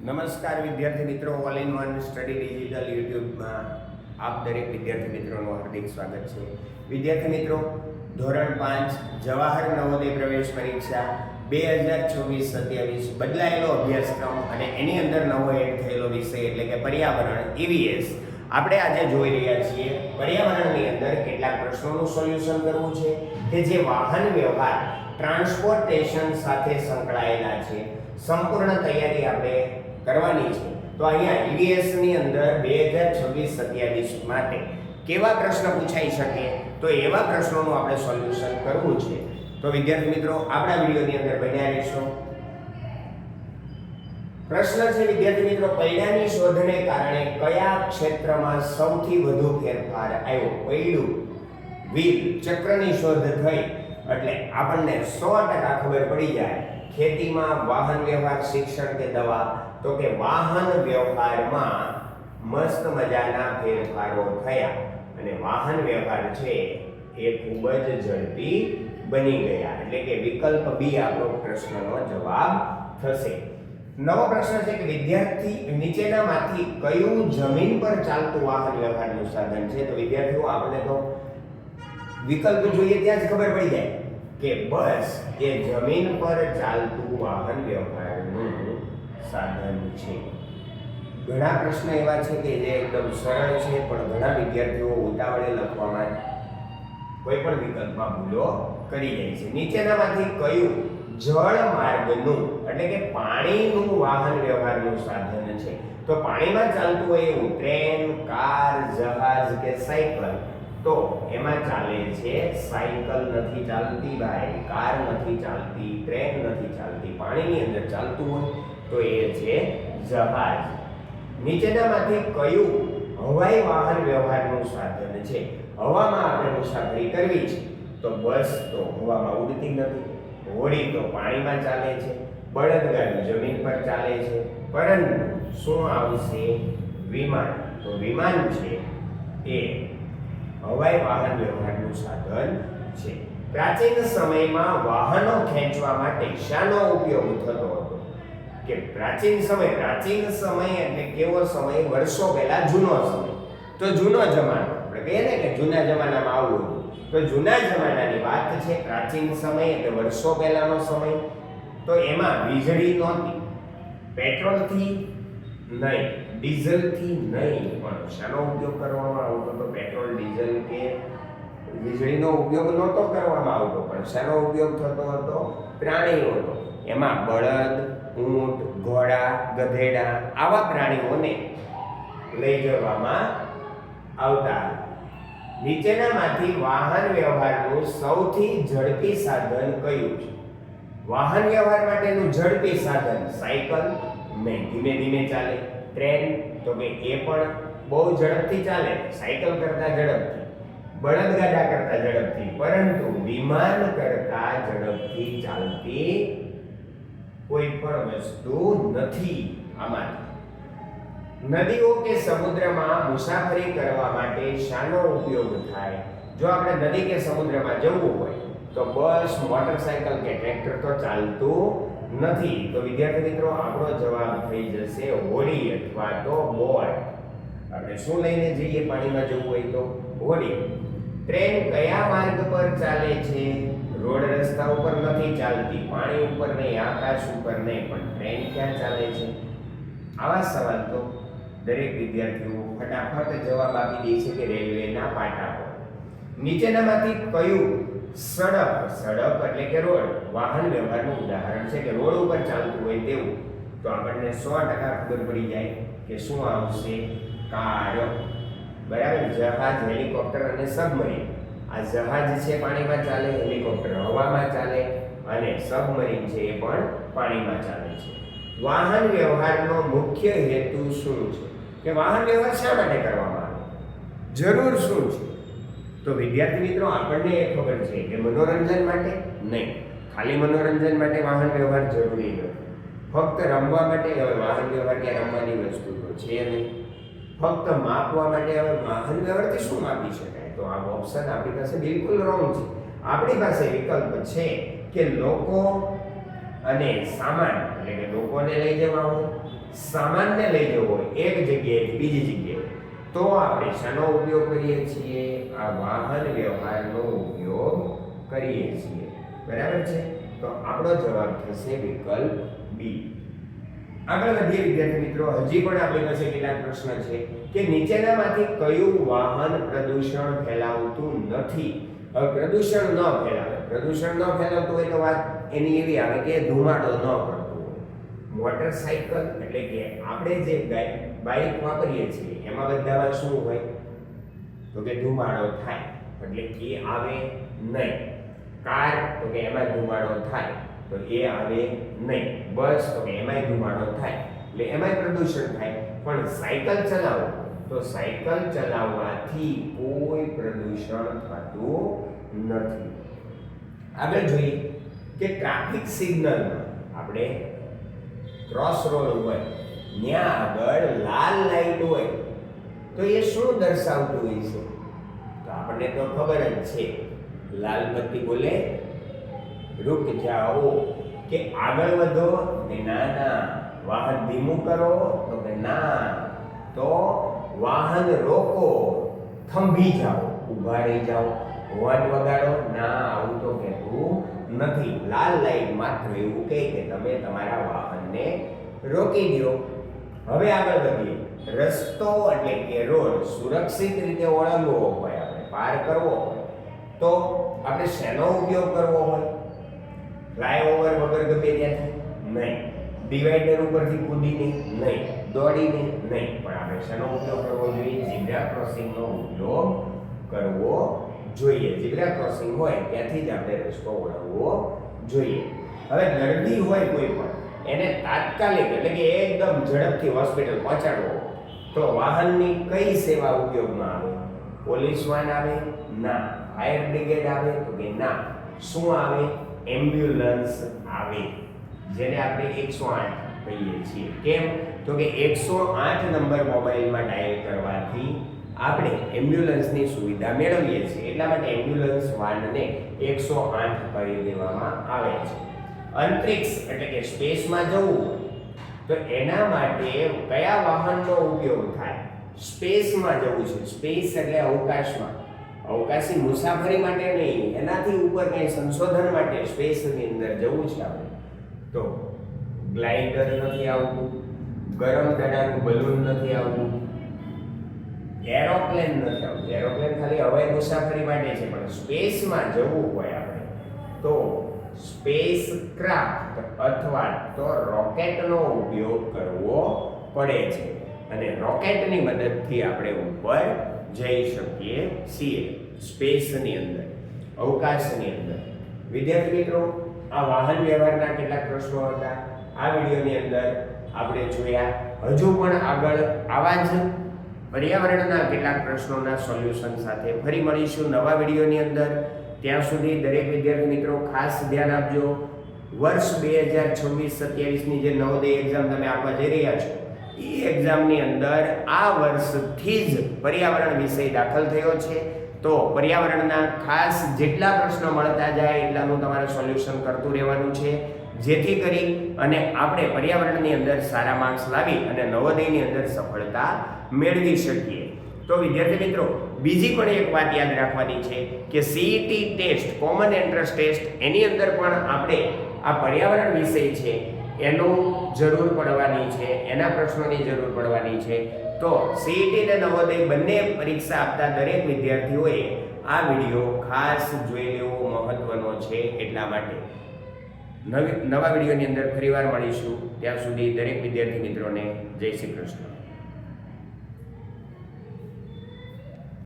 નમસ્કાર વિદ્યાર્થી મિત્રો, all in one study digital યુટ્યુબમાં આપ દરેક વિદ્યાર્થી મિત્રોનું હાર્દિક સ્વાગત છે. વિદ્યાર્થી મિત્રો, ધોરણ 5 જવાહર નવોદય પ્રવેશ પરીક્ષા 2024-27 બદલાયેલો અભ્યાસક્રમ અને એની અંદર નવો એડ થયેલો વિષય એટલે કે પર્યાવરણ EVS આપણે આજે જોઈ રહ્યા છીએ. પર્યાવરણની અંદર કેટલાક પ્રશ્નોનું સોલ્યુશન કરવું છે કે જે વાહન વ્યવહાર ટ્રાન્સપોર્ટેશન સાથે સંકળાયેલા છે. સંપૂર્ણ તૈયારી આપણે કરવાની છે. તો અહીંયા EVS ની અંદર 2026-27 માટે કેવા પ્રશ્ન પૂછાઈ શકે તો એવા પ્રશ્નોનું આપણે સોલ્યુશન કરવું છે. તો વિદ્યાર્થી મિત્રો, આપણા વિડિયોની અંદર બન્યા રહેશો. પ્રશ્ન છે વિદ્યાર્થી મિત્રો, પૈડાની શોધને કારણે કયા ક્ષેત્રમાં સૌથી વધુ ફેરફાર આવ્યો? પૈડું, વ્હીલ, ચક્રની શોધ થઈ એટલે આપણને 100% ખબર પડી જાય. ખેતીમાં, વાહન વ્યવહાર, શિક્ષણ કે દવા? તો કે વાહન વ્યવહારમાં મસ્ત મજાના ફેરફારો થયા અને વાહન વ્યવહાર છે એ ખૂબ જ ઝડપી બની ગયા. એટલે કે વિકલ્પ બી આપણો પ્રશ્નનો જવાબ થશે. નવો પ્રશ્ન છે કે વિદ્યાર્થી નીચેનામાંથી કયું જમીન પર ચાલતું વાહન વ્યવહારનું સાધન છે? તો વિદ્યાર્થીઓ, આપણે તો વિકલ્પ જોઈએ ત્યાં જ ખબર પડી જાય કે બસ એ જમીન પર ચાલતું વાહન વ્યવહારનું સાધન છે. ઘણા પ્રશ્ન એવા છે કે જે એકદમ સરળ છે પણ ઘણા વિદ્યાર્થીઓ ઉતાવળે લખવામાં કોઈ પણ વિકલ્પમાં ભૂલો કરી જાય છે. નીચેનામાંથી કયું જળ માર્ગનું એટલે કે પાણીનું વાહન વ્યવહારનું સાધન છે? તો પાણીમાં ચાલતું હોય એવું ટ્રેન, કાર, જહાજ કે સાયકલ? તો એમાં ચાલે છે સાયકલ નથી ચાલતી ભાઈ, કાર નથી ચાલતી, ટ્રેન નથી ચાલતી. પાણીની અંદર ચાલતું હોય તો એ છે જહાજ. નીચેનામાંથી કયું હવાઈ વાહન વ્યવહારનું સાધન છે? હવામાં આપણે મુસાફરી કરવી છે તો બસ તો હવામાં ઉડતી નથી, હોડી તો પાણીમાં ચાલે છે, બળદગાડું જમીન પર ચાલે છે. પરંતુ શું આવશે? વિમાન. તો વિમાન છે એ હવાઈ વાહન વ્યવહારનું સાધન છે. પ્રાચીન સમયમાં વાહનો ખેંચવા માટે શાનો ઉપયોગ થતો હતો? કે પ્રાચીન સમય એટલે કેવો સમય? વર્ષો પહેલા, જૂનો સમય. તો જૂનો જમાનો આપણે કહીએ ને કે જૂના જમાનામાં આવું હતું. તો જૂના જમાનાની વાત છે. પ્રાચીન સમય એટલે વર્ષો પહેલાનો સમય. તો એમાં વીજળી નહોતી, પેટ્રોલથી નહીં, ડીઝલથી નહીં, પણ શાનો ઉપયોગ કરવામાં આવતો? તો પેટ્રોલ, ડીઝલ કે વીજળીનો ઉપયોગ નહોતો કરવામાં આવતો, પણ શાનો ઉપયોગ થતો હતો? પ્રાણીઓનો. એમાં બળદ, ઊંટ, ઘોડા, ગધેડા આવા પ્રાણીઓને લઈ જવામાં આવતા. નીચેનામાંથી વાહન વ્યવહારનું સૌથી ઝડપી સાધન કયું છે? વાહન વ્યવહાર માટેનું ઝડપી સાધન સાયકલ, ધીમે ધીમે ચાલે. ટ્રેન, તો કે એ પણ બહુ ઝડપથી ચાલે, સાયકલ કરતા ઝડપથી, બળદગાડા કરતા ઝડપથી. પરંતુ વિમાન કરતા ઝડપથી ચાલતી કોઈ પણ વસ્તુ નથી. આમાં નદીઓ કે સમુદ્રમાં મુસાફરી કરવા માટે શાનો ઉપયોગ થાય? જો આપણે નદી કે સમુદ્રમાં જવું હોય તો બસ, મોટરસાયકલ કે ટ્રેક્ટર તો ચાલતું નથી. તો વિદ્યાર્થી મિત્રો, આપણો જવાબ થઈ જશે હોડી અથવા તો બોટ. આપણે શું લઈને જઈએ પાણીમાં જવું હોય તો? હોડી. ટ્રેન કયા માર્ગ પર ચાલે છે? રોડ રસ્તા ઉપર નથી ચાલતી, પાણી ઉપર નહીં, આકાશ ઉપર નહીં, પણ ટ્રેન ક્યાં ચાલે છે? આવા સવાલ તો દરેક વિદ્યાર્થીઓ ફટાફટ જવાબ આપી દે છે કે રેલવેના પાટા પર. નીચેનામાંથી કયું સડક એટલે કે રોડ વાહન વ્યવહારનું ઉદાહરણ છે? કે રોડ ઉપર ચાલતું હોય તેવું. તો આપણને 100% ખબર પડી જાય કે શું આવશે? કાર. બરાબર. જહાજ, હેલિકોપ્ટર અને સબમરીન. આ જહાજ છે પાણીમાં ચાલે, હેલિકોપ્ટર હવામાં ચાલે અને સબમરીન છે એ પણ પાણીમાં ચાલે છે. વાહન વ્યવહારનો મુખ્ય હેતુ શું છે? કે વાહન વ્યવહાર શા માટે કરવામાં આવે? જરૂર શું છે? તો વિદ્યાર્થી મિત્રો, આપણને એ ખબર છે કે મનોરંજન માટે નહીં. ખાલી મનોરંજન માટે વાહન વ્યવહાર જરૂરી નથી. ફક્ત રમવા માટે હવે વાહન વ્યવહાર કે રમવાની વસ્તુ તો છે નહીં. ફક્ત માપવા માટે હવે વાહન વ્યવહારથી શું માપી શકાય? તો આ ઓપ્શન આપણી પાસે બિલકુલ રોંગ છે. આપણી પાસે વિકલ્પ છે કે લોકો અને સામાન એટલે કે લોકોને લઈ જવા હોય, સામાનને લઈ જવો હોય એક જગ્યાએથી બીજી જગ્યાએ, તો આપણે શાનો ઉપયોગ કરીએ છીએ? આ વાહન વ્યવહારનો ઉપયોગ કરીએ છીએ. બરાબર છે? તો આપણો જવાબ થશે વિકલ્પ બી. આગળ વધીએ વિદ્યાર્થી મિત્રો. હજી પણ આપણી પાસે કેટલાક પ્રશ્ન છે કે નીચેનામાંથી કયું વાહન પ્રદૂષણ ફેલાવતું નથી? હવે પ્રદૂષણ ન ફેલાવે, પ્રદૂષણ ન ફેલાવતું હોય તો વાત એની એવી આવે કે ધુમાડો ન કરતું હોય. મોટરસાઇકલ એટલે કે આપણે જે બાઇક વાપરીએ છીએ એમાં બધામાં શું હોય? તો કે ધુમાડો થાય એટલે એ આવે નહીં. કાર તો કે એમાં ધુમાડો થાય તો એ આવે નહીં. બસ તો કે એમાંય ધુમાડો થાય એટલે એમાંય પ્રદૂષણ થાય. પણ સાયકલ ચલાવો તો સાયકલ ચલાવવાથી કોઈ પ્રદૂષણ થતું નથી. આગળ જોઈએ કે ટ્રાફિક સિગ્નલમાં આપણે ક્રોસ રોડ હોય ત્યાં આગળ લાલ લાઈટ હોય તો એ શું દર્શાવતું હોય છે? તો આપણને તો ખબર જ છે, લાલ બત્તી બોલે રૂક જાઓ, કે આગળ વધો કે ના ના, વાહન ધીમું કરો તો કે ના, તો વાહન રોકો, થંભી જાઓ, ઊભા રહી જાઓ, હોર્ન વગાડો, ના આવું તો કહેતું નથી. લાલ લાઈટ માત્ર એવું કહે કે તમે તમારા વાહનને રોકી દો. હવે આગળ વધીએ. રસ્તો એટલે કે રોડ સુરક્ષિત રીતે ઓળંગવો હોય, આપણે પાર કરવો હોય તો આપણે શેનો ઉપયોગ કરવો હોય? ફ્લાયઓવર વગર ગમે ત્યાંથી નહીં, ડિવાઈડર ઉપરથી કૂદીને નહીં, દોડીને નહીં, પણ આપણે શેનો ઉપયોગ કરવો જોઈએ? ઝીબ્રા ક્રોસિંગનો ઉપયોગ કરવો જોઈએ. ઝીબ્રા ક્રોસિંગ હોય ત્યાંથી જ આપણે રસ્તો ઓળંગવો જોઈએ. હવે દર્દી હોય કોઈ પણ, એને તાત્કાલિક એટલે કે એકદમ ઝડપથી હોસ્પિટલ પહોંચાડવો તો વાહનની કઈ સેવા ઉપયોગમાં આવે? પોલીસ વાન આવે? ના. ફાયર બ્રિગેડ આવે? તો કે ના. શું આવે? એમ્બ્યુલન્સ આવે, જેને આપણે 108 કહીએ છીએ. કેમ? તો કે 108 નંબર મોબાઈલમાં ડાયલ કરવાથી આપણે એમ્બ્યુલન્સની સુવિધા મેળવીએ છીએ. એટલા માટે એમ્બ્યુલન્સ વાનને 108 કરી દેવામાં આવે છે. અંતરિક્ષ એટલે કે સ્પેસમાં જવું તો એના માટે કયા વાહનનો ઉપયોગ થાય? સ્પેસમાં જવું છે. સ્પેસ એટલે અવકાશમાં, અવકાશી મુસાફરી માટે નહીં, એનાથી ઉપર કંઈ સંશોધન માટે સ્પેસની અંદર જવું છે આપણે, તો ગ્લાઇડર નથી આવતું, ગરમ દડાનું બલૂન નથી આવતું, એરોપ્લેન નથી આવતું. એરોપ્લેન ખાલી હવાઈ મુસાફરી માટે છે, પણ સ્પેસમાં જવું હોય આપણે તો સ્પેસ ક્રાફ્ટ અથવા તો રોકેટનો ઉપયોગ કરવો પડે છે. અને રોકેટની મદદથી આપણે ઉપર જઈ શકીએ છીએ સ્પેસની અંદર, અવકાશની અંદર. વિદ્યાર્થી મિત્રો, આ વાહન વ્યવહારના કેટલાક પ્રશ્નો હતા આ વિડીયોની અંદર આપણે જોયા. હજુ પણ આગળ આવા જ પર્યાવરણના કેટલાક પ્રશ્નોના સોલ્યુશન સાથે ફરી મળીશું નવા વિડીયોની અંદર. ત્યાં સુધી દરેક વિદ્યાર્થી મિત્રો ખાસ ધ્યાન આપજો. વર્ષ 2026-27ની જે નવોદય એક્ઝામ તમે આપવા જઈ રહ્યા છો એ એક્ઝામની અંદર આ વર્ષથી જ પર્યાવરણ વિષય દાખલ થયો છે. તો પર્યાવરણના ખાસ જેટલા પ્રશ્નો મળતા જાય એટલાનું તમારે સોલ્યુશન કરતું રહેવાનું છે, જેથી કરી અને આપણે પર્યાવરણની અંદર સારા માર્ક્સ લાવી અને નવોદયની અંદર સફળતા મેળવી શકીએ. તો વિદ્યાર્થી મિત્રો, બીજી પણ એક વાત યાદ રાખવાની છે કે CET test, common entrance test, એની અંદર પણ આપણે આ પર્યાવરણ વિષય છે એનું જરૂર પડવાની છે, એના પ્રશ્નોની જરૂર પડવાની છે. તો સીઈટી અને નવોદય બંને પરીક્ષા આપતા દરેક વિદ્યાર્થીઓએ આ વિડીયો ખાસ જોઈ લેવો મહત્વનો છે. એટલા માટે નવા વિડીયોની અંદર ફરીવાર મળીશું. ત્યાં સુધી દરેક વિદ્યાર્થી મિત્રોને જય શ્રી કૃષ્ણ.